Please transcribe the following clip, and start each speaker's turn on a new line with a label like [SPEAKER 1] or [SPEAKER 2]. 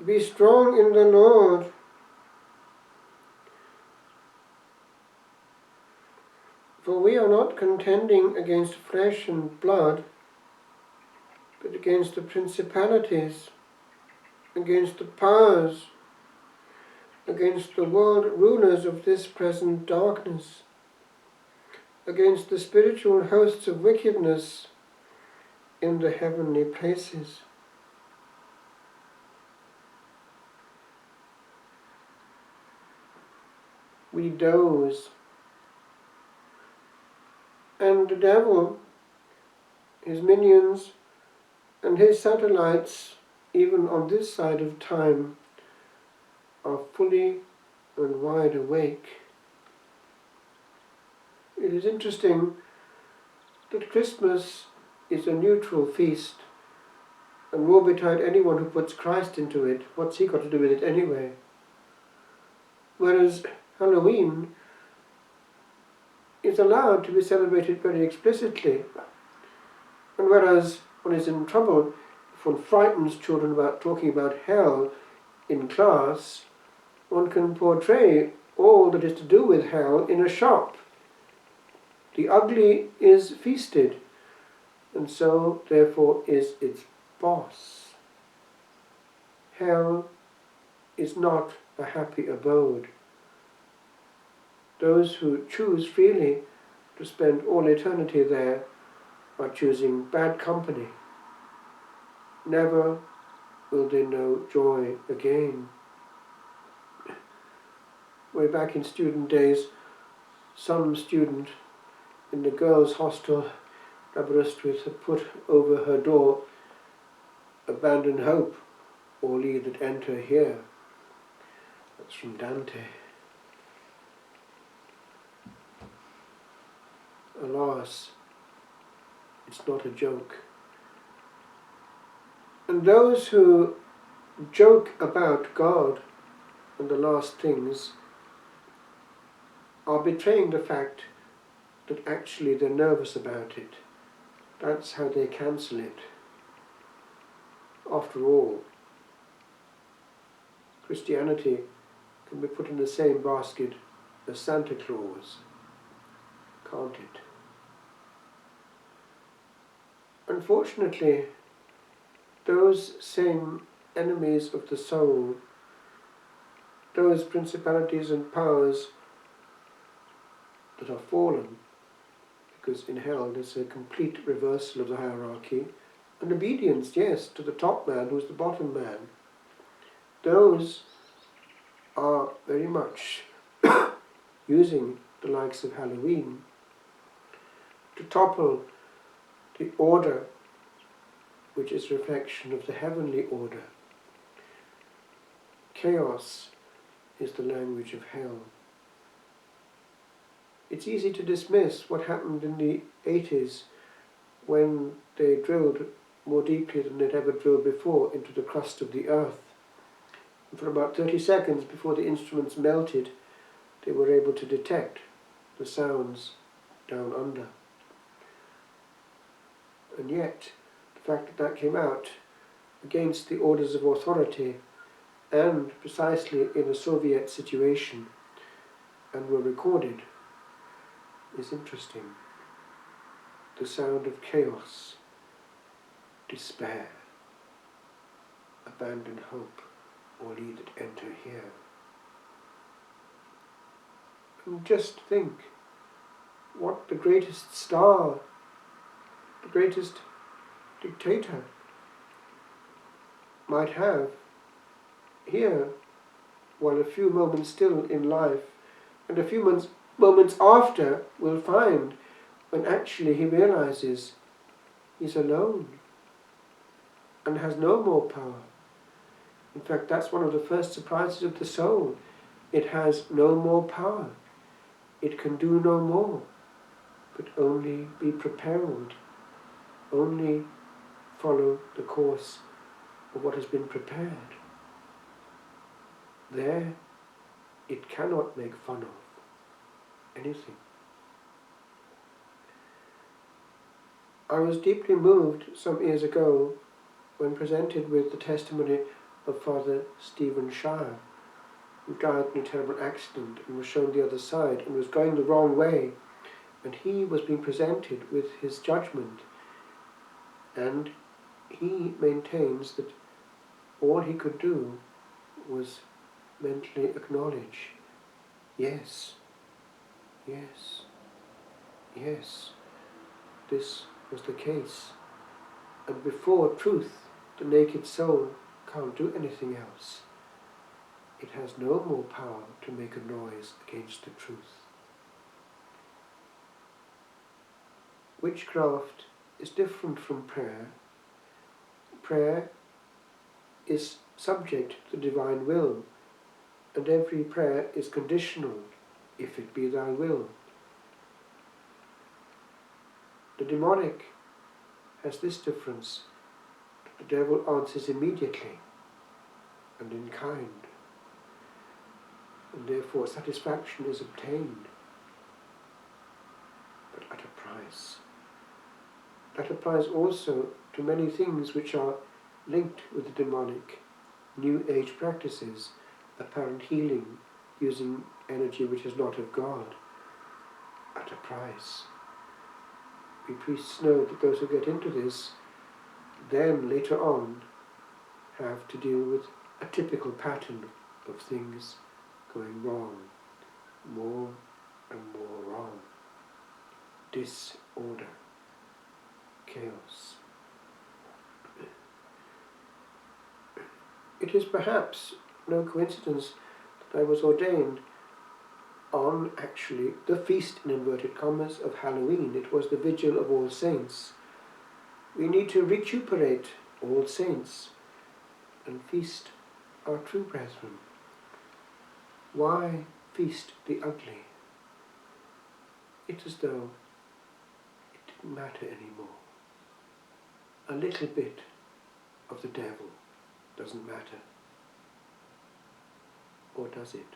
[SPEAKER 1] Be strong in the Lord. For we are not contending against flesh and blood, but against the principalities, against the powers, against the world rulers of this present darkness, against the spiritual hosts of wickedness in the heavenly places. We doze, and the devil, his minions, and his satellites, even on this side of time, are fully and wide awake. It is interesting that Christmas is a neutral feast, and woe betide anyone who puts Christ into it. What's he got to do with it anyway? Whereas Halloween is allowed to be celebrated very explicitly, and whereas one is in trouble if one frightens children about talking about hell in class, one can portray all that is to do with hell in a shop. The ugly is feasted, and so therefore is its boss. Hell is not a happy abode. Those who choose freely to spend all eternity there are choosing bad company. Never will they know joy again. Way back in student days, some student in the girls' hostel Aberystwyth had put over her door, "Abandon hope, all ye that enter here." That's from Dante. Alas, it's not a joke. And those who joke about God and the last things are betraying the fact that actually they're nervous about it. That's how they cancel it. After all, Christianity can be put in the same basket as Santa Claus, can't it? Unfortunately, those same enemies of the soul, those principalities and powers that are fallen, because in hell there's a complete reversal of the hierarchy, and obedience, yes, to the top man who's the bottom man. Those are very much using the likes of Halloween to topple the order which is reflection of the heavenly order. Chaos is the language of hell. It's easy to dismiss what happened in the 80s when they drilled more deeply than they'd ever drilled before into the crust of the earth. And for about 30 seconds before the instruments melted, they were able to detect the sounds down under. And yet, the fact that that came out against the orders of authority and precisely in a Soviet situation and were recorded is interesting. The sound of chaos, despair, abandon hope, all ye that enter here. And just think what the greatest star, the greatest dictator might have here, while a few moments still in life, and a few moments after will find when actually he realizes he's alone and has no more power. In fact, that's one of the first surprises of the soul. It has no more power. It can do no more, but only be prepared, only follow the course of what has been prepared. There, it cannot make fun of anything. I was deeply moved some years ago when presented with the testimony of Father Stephen Shire, who died in a terrible accident and was shown the other side and was going the wrong way, and he was being presented with his judgment, and he maintains that all he could do was mentally acknowledge, yes, yes, yes, this was the case. And before truth, the naked soul can't do anything else. It has no more power to make a noise against the truth. Witchcraft is different from prayer. Prayer is subject to the divine will, and every prayer is conditional, if it be thy will. The demonic has this difference: the devil answers immediately and in kind, and therefore satisfaction is obtained, but at a price. That applies also to many things which are linked with the demonic: New Age practices, apparent healing, using energy which is not of God, at a price. We priests know that those who get into this then later on have to deal with a typical pattern of things going wrong, more and more wrong. Disorder, chaos. It is perhaps no coincidence that I was ordained on actually the feast, in inverted commas, of Halloween. It was the vigil of All Saints. We need to recuperate All Saints and feast our true brethren. Why feast the ugly? It's as though it didn't matter anymore. A little bit of the devil doesn't matter. Or does it?